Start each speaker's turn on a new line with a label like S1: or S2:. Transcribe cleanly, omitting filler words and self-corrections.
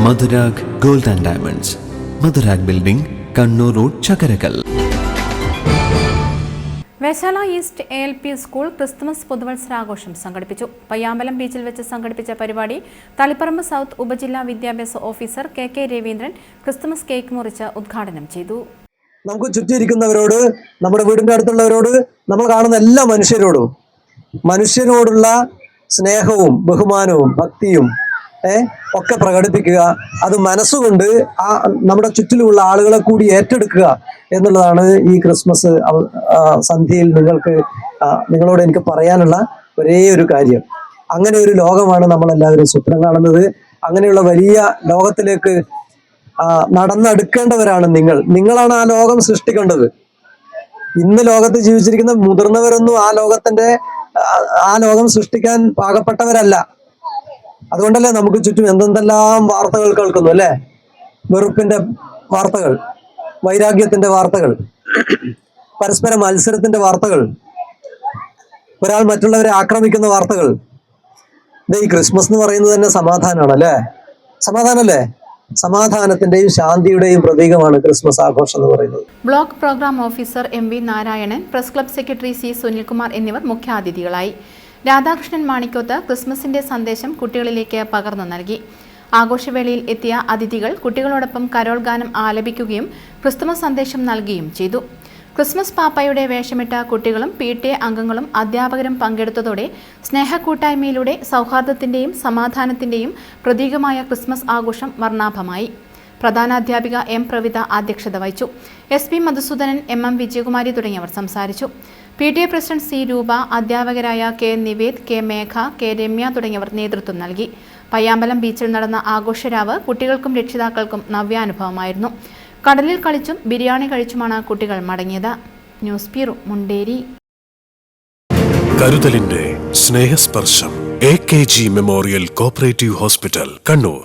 S1: Madhurag gold and diamonds, Madhurag building, Kannur road, Chakkarakkal.
S2: Vesala east ALP school Christmas പുതുവത്സരാഘോഷം സംഘടിപ്പിച്ചു. പയ്യാമ്പലം ബീച്ചിൽ വെച്ച് സംഘടിപ്പിച്ച പരിപാടി തളിപ്പറമ്പ് സൗത്ത് ഉപജില്ലാ വിദ്യാഭ്യാസ officer KK Raveendran Christmas cake മുറിച്ച് ഉദ്ഘാടനം ചെയ്തു.
S3: നമുക്ക് ചുറ്റിയിരിക്കുന്നവരോട്, നമ്മുടെ വീടിൻ്റെ അടുത്തുള്ളവരോട്, നമ്മൾ കാണുന്ന എല്ലാ മനുഷ്യനോടുള്ള സ്നേഹവും ബഹുമാനവും ഭക്തിയും ഒക്കെ പ്രകടിപ്പിക്കുക. അത് മനസ്സുകൊണ്ട് നമ്മുടെ ചുറ്റിലുമുള്ള ആളുകളെ കൂടി ഏറ്റെടുക്കുക എന്നുള്ളതാണ് ഈ ക്രിസ്മസ് സന്ധ്യയിൽ നിങ്ങളോട് എനിക്ക് പറയാനുള്ള ഒരേ ഒരു കാര്യം. അങ്ങനെ ഒരു ലോകമാണ് നമ്മളെല്ലാവരും സ്വപ്നം കാണുന്നത്. അങ്ങനെയുള്ള വലിയ ലോകത്തിലേക്ക് നടന്നെടുക്കേണ്ടവരാണ് നിങ്ങളാണ് ആ ലോകം സൃഷ്ടിക്കേണ്ടത്. ഇന്ന് ലോകത്ത് ജീവിച്ചിരിക്കുന്ന മുതിർന്നവരൊന്നും ആ ലോകം സൃഷ്ടിക്കാൻ പാകപ്പെട്ടവരല്ല. അതുകൊണ്ടല്ലേ നമുക്ക് ചുറ്റും എന്തെല്ലാം വാർത്തകൾ കേൾക്കുന്നു, അല്ലേ? വെറുപ്പിന്റെ വാർത്തകൾ, വൈരാഗ്യത്തിന്റെ വാർത്തകൾ, പരസ്പര മത്സരത്തിന്റെ വാർത്തകൾ, ഒരാൾ മറ്റുള്ളവരെ ആക്രമിക്കുന്ന വാർത്തകൾ. ഈ ക്രിസ്മസ് എന്ന് പറയുന്നത് തന്നെ സമാധാനമാണല്ലേ? സമാധാനമല്ലേ? സമാധാനത്തിന്റെയും ശാന്തിയുടെയും പ്രതീകമാണ് ക്രിസ്മസ് ആഘോഷം എന്ന് പറയുന്നത്.
S2: Block programme officer MV Narayanan, press club secretary C Sunilkumar എന്നിവർ മുഖ്യാതിഥികളായി. രാധാകൃഷ്ണൻ മാണിക്കോത്ത് ക്രിസ്മസിന്റെ സന്ദേശം കുട്ടികളിലേക്ക് പകർന്നു നൽകി. ആഘോഷവേളയിൽ എത്തിയ അതിഥികൾ കുട്ടികളോടൊപ്പം കരോൾ ഗാനം ആലപിക്കുകയും ക്രിസ്തുമസ് സന്ദേശം നൽകുകയും ചെയ്തു. ക്രിസ്മസ് പാപ്പയുടെ വേഷമിട്ട കുട്ടികളും PTA അംഗങ്ങളും അധ്യാപകരും പങ്കെടുത്തതോടെ സ്നേഹക്കൂട്ടായ്മയിലൂടെ സൗഹാർദ്ദത്തിന്റെയും സമാധാനത്തിന്റെയും പ്രതീകമായ ക്രിസ്മസ് ആഘോഷം വർണ്ണാഭമായി. പ്രധാനാധ്യാപിക M പ്രവിത അധ്യക്ഷത വഹിച്ചു. SP മധുസൂദനൻ, MM വിജയകുമാരി തുടങ്ങിയവർ സംസാരിച്ചു. PTA പ്രസിഡന്റ് C രൂപ, അധ്യാപകരായ K നിവേദ്, K മേഘ, K രമ്യ തുടങ്ങിയവർ നേതൃത്വം നൽകി. പയ്യാമ്പലം ബീച്ചിൽ നടന്ന ആഘോഷരാവ് കുട്ടികൾക്കും രക്ഷിതാക്കൾക്കും നവ്യാനുഭവമായിരുന്നു. കടലിൽ കളിച്ചും ബിരിയാണി കഴിച്ചുമാണ് കുട്ടികൾ മടങ്ങിയത്. News bureau, Munderi.
S4: കരുതലിന്റെ സ്നേഹസ്പർശം AKG memorial cooperative hospital, Kannur.